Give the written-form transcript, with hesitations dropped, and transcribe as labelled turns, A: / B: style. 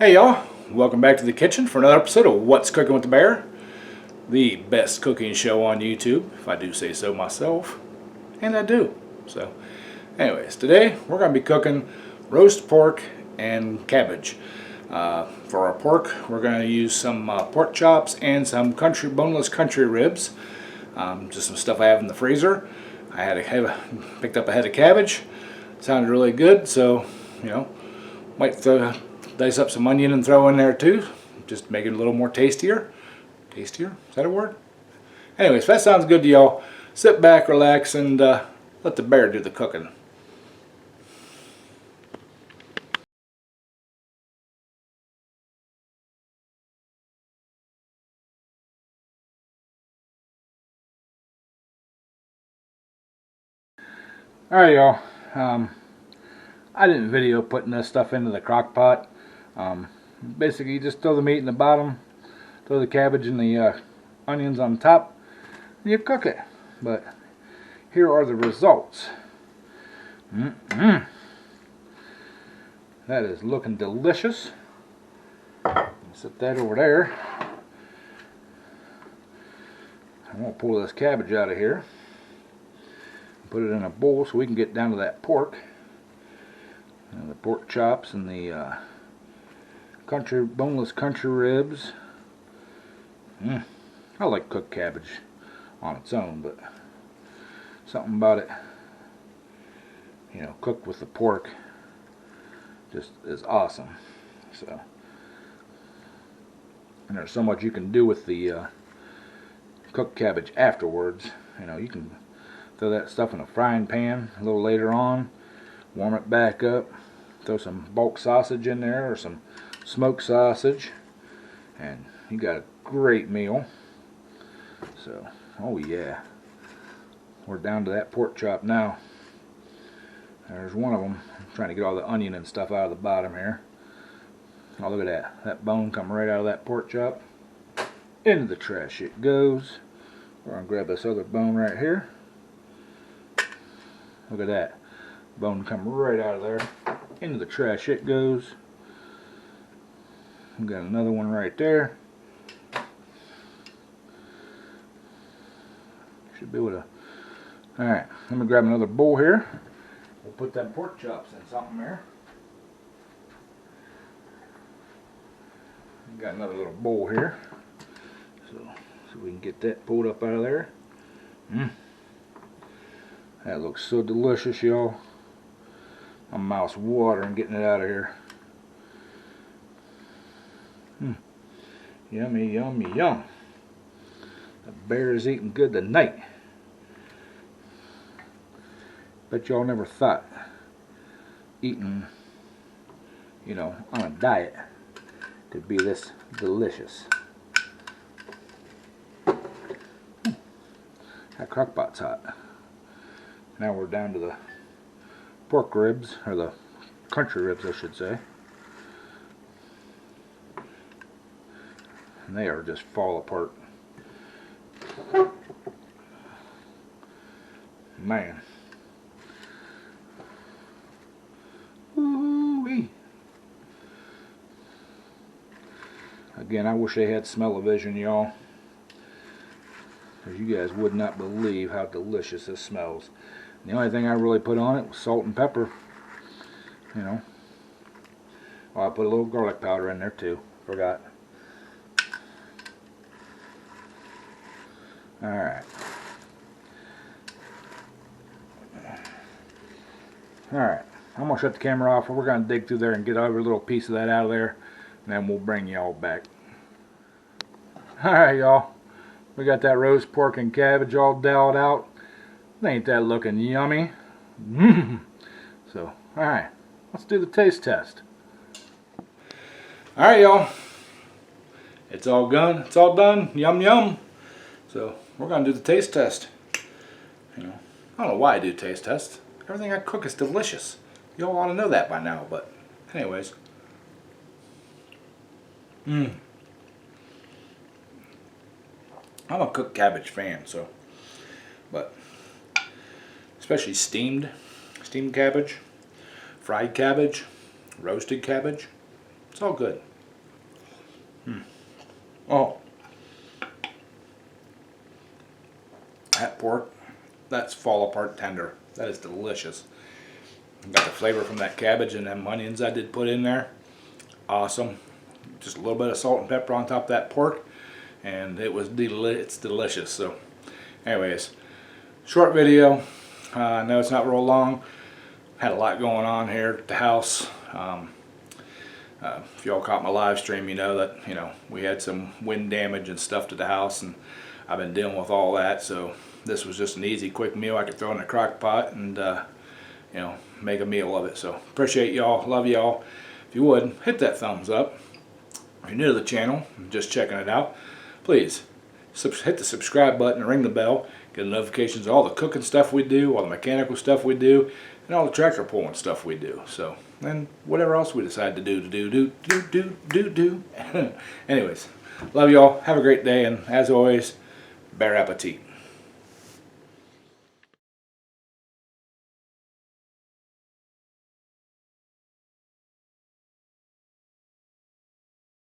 A: Hey y'all, welcome back to the kitchen for another episode of What's Cooking with the Bear, the best cooking show on YouTube, if I do say so myself, and I do. So, today we're going to be cooking roast pork and cabbage. For our pork, we're going to use some pork chops and some boneless country ribs. Just some stuff I have in the freezer. Picked up a head of cabbage. Sounded really good, so might dice up some onion and throw in there too, just make it a little more tastier. Tastier? Is that a word? Anyways, if that sounds good to y'all, sit back, relax, and let the bear do the cooking. Alright y'all, I didn't video putting this stuff into the crock pot. Basically, you just throw the meat in the bottom, throw the cabbage and the onions on top, and you cook it. But here are the results. That is looking delicious. Set that over there. I'm going to pull this cabbage out of here, put it in a bowl so we can get down to that pork. And the pork chops and the boneless country ribs. I like cooked cabbage on its own, but something about it, cooked with the pork, just is awesome. So, and there's so much you can do with the cooked cabbage afterwards. You can throw that stuff in a frying pan a little later on, warm it back up, throw some bulk sausage in there or some smoked sausage, and you got a great meal. So, oh yeah, we're down to that pork chop now. There's one of them. I'm trying to get all the onion and stuff out of the bottom here. Oh, look at that. That bone come right out of that pork chop. Into the trash it goes. We're going to grab this other bone right here. Look at that. Bone come right out of there. Into the trash it goes. We've got another one right there. Should be able to. Alright, let me grab another bowl here. We'll put them pork chops in something there. Got another little bowl here. So we can get that pulled up out of there. That looks so delicious, y'all. My mouth's watering getting it out of here. Yummy, yummy, yum. The bear is eating good tonight. Bet y'all never thought eating, on a diet could be this delicious. That crock pot's hot. Now we're down to the pork ribs, or the country ribs I should say. And they are just fall apart. Man. Ooh-wee. Again, I wish they had smell-o-vision, y'all, because you guys would not believe how delicious this smells. And the only thing I really put on it was salt and pepper. Well, I put a little garlic powder in there too. Forgot. Alright. Alright. I'm going to shut the camera off. We're going to dig through there and get every little piece of that out of there. And then we'll bring y'all back. Alright, y'all. We got that roast pork and cabbage all dialed out. Ain't that looking yummy? So, alright. Let's do the taste test. Alright, y'all. It's all done. It's all done. Yum, yum. So, we're going to do the taste test. I don't know why I do taste tests. Everything I cook is delicious. You all ought to know that by now, but anyways. I'm a cooked cabbage fan, so, but especially steamed cabbage, fried cabbage, roasted cabbage. It's all good. Oh, that pork, that's fall apart tender. That is delicious. Got the flavor from that cabbage and them onions I did put in there. Awesome. Just a little bit of salt and pepper on top of that pork, and it's delicious. So, anyways, short video. I know it's not real long. Had a lot going on here at the house. If y'all caught my live stream, you know that we had some wind damage and stuff to the house, and I've been dealing with all that. So this was just an easy, quick meal I could throw in the crock pot and make a meal of it. So appreciate y'all, love y'all. If you would, hit that thumbs up. If you're new to the channel, just checking it out, please hit the subscribe button and ring the bell. Get notifications of all the cooking stuff we do, all the mechanical stuff we do, and all the tractor pulling stuff we do. So, and whatever else we decide to do. Anyways, love y'all. Have a great day, and as always, bon appetit.